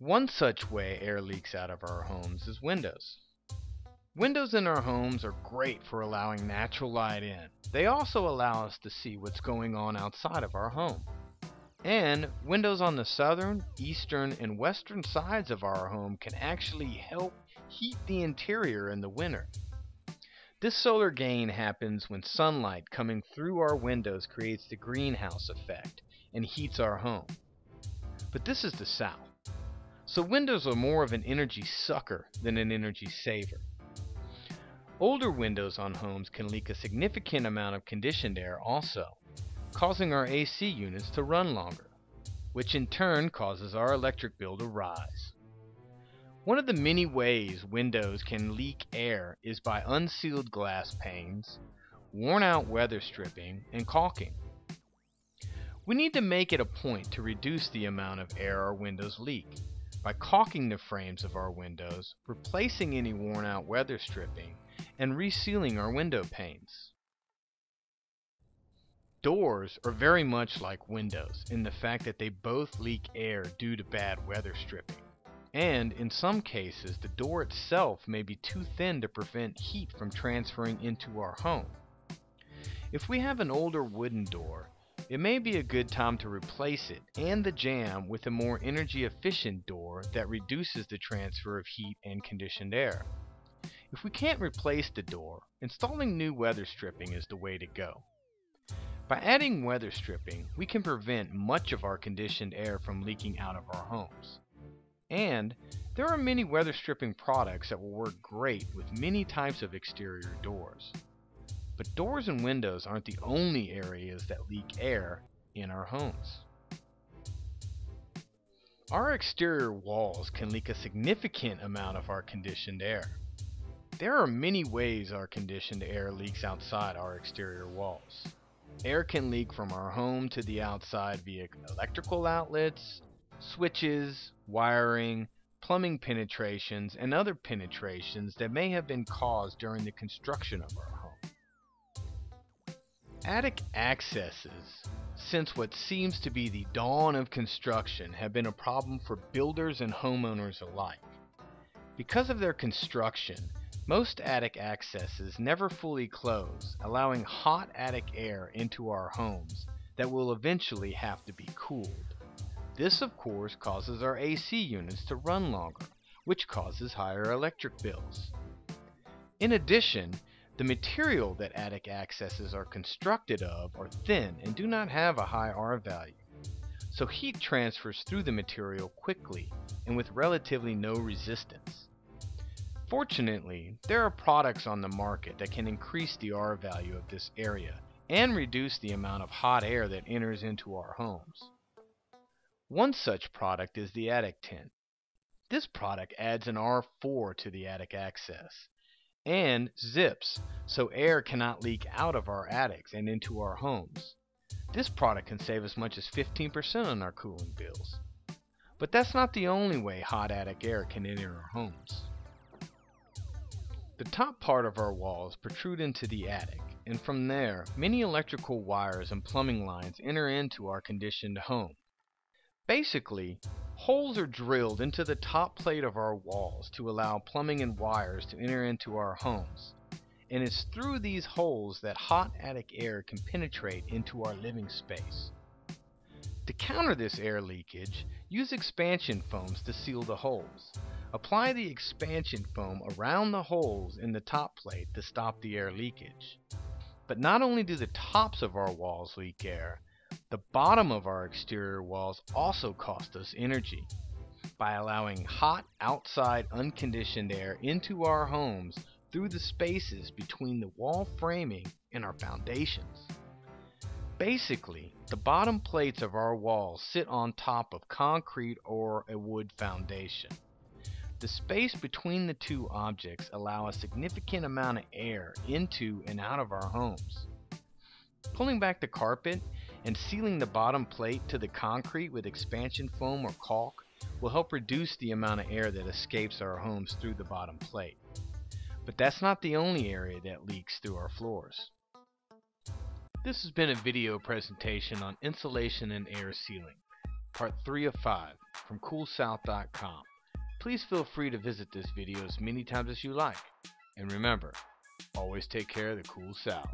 One such way air leaks out of our homes is windows. Windows in our homes are great for allowing natural light in. They also allow us to see what's going on outside of our home. And windows on the southern, eastern, and western sides of our home can actually help heat the interior in the winter. This solar gain happens when sunlight coming through our windows creates the greenhouse effect and heats our home. But this is the South. So windows are more of an energy sucker than an energy saver. Older windows on homes can leak a significant amount of conditioned air also, causing our AC units to run longer, which in turn causes our electric bill to rise. One of the many ways windows can leak air is by unsealed glass panes, worn out weather stripping, and caulking. We need to make it a point to reduce the amount of air our windows leak by caulking the frames of our windows, replacing any worn out weather stripping, and resealing our window panes. Doors are very much like windows in the fact that they both leak air due to bad weather stripping. And in some cases, the door itself may be too thin to prevent heat from transferring into our home. If we have an older wooden door, it may be a good time to replace it and the jamb with a more energy efficient door that reduces the transfer of heat and conditioned air. If we can't replace the door, installing new weather stripping is the way to go. By adding weather stripping, we can prevent much of our conditioned air from leaking out of our homes. And there are many weather stripping products that will work great with many types of exterior doors. But doors and windows aren't the only areas that leak air in our homes. Our exterior walls can leak a significant amount of our conditioned air. There are many ways our conditioned air leaks outside our exterior walls. Air can leak from our home to the outside via electrical outlets, switches, wiring, plumbing penetrations, and other penetrations that may have been caused during the construction of our home. Attic accesses, since what seems to be the dawn of construction, have been a problem for builders and homeowners alike. Because of their construction, most attic accesses never fully close, allowing hot attic air into our homes that will eventually have to be cooled. This, of course, causes our AC units to run longer, which causes higher electric bills. In addition, the material that attic accesses are constructed of are thin and do not have a high R value, so heat transfers through the material quickly and with relatively no resistance. Fortunately, there are products on the market that can increase the R value of this area and reduce the amount of hot air that enters into our homes. One such product is the Attic Tent. This product adds an R4 to the attic access and zips so air cannot leak out of our attics and into our homes. This product can save as much as 15% on our cooling bills. But that's not the only way hot attic air can enter our homes. The top part of our walls protrude into the attic, and from there, many electrical wires and plumbing lines enter into our conditioned home. Basically, holes are drilled into the top plate of our walls to allow plumbing and wires to enter into our homes, and it's through these holes that hot attic air can penetrate into our living space. To counter this air leakage, use expansion foams to seal the holes. Apply the expansion foam around the holes in the top plate to stop the air leakage. But not only do the tops of our walls leak air, the bottom of our exterior walls also cost us energy. By allowing hot, outside, unconditioned air into our homes through the spaces between the wall framing and our foundations. Basically, the bottom plates of our walls sit on top of concrete or a wood foundation. The space between the two objects allow a significant amount of air into and out of our homes. Pulling back the carpet and sealing the bottom plate to the concrete with expansion foam or caulk will help reduce the amount of air that escapes our homes through the bottom plate. But that's not the only area that leaks through our floors. This has been a video presentation on insulation and air sealing. part 3 of 5 from CoolSouth.com. Please feel free to visit this video as many times as you like. And remember, always take care of the Cool South.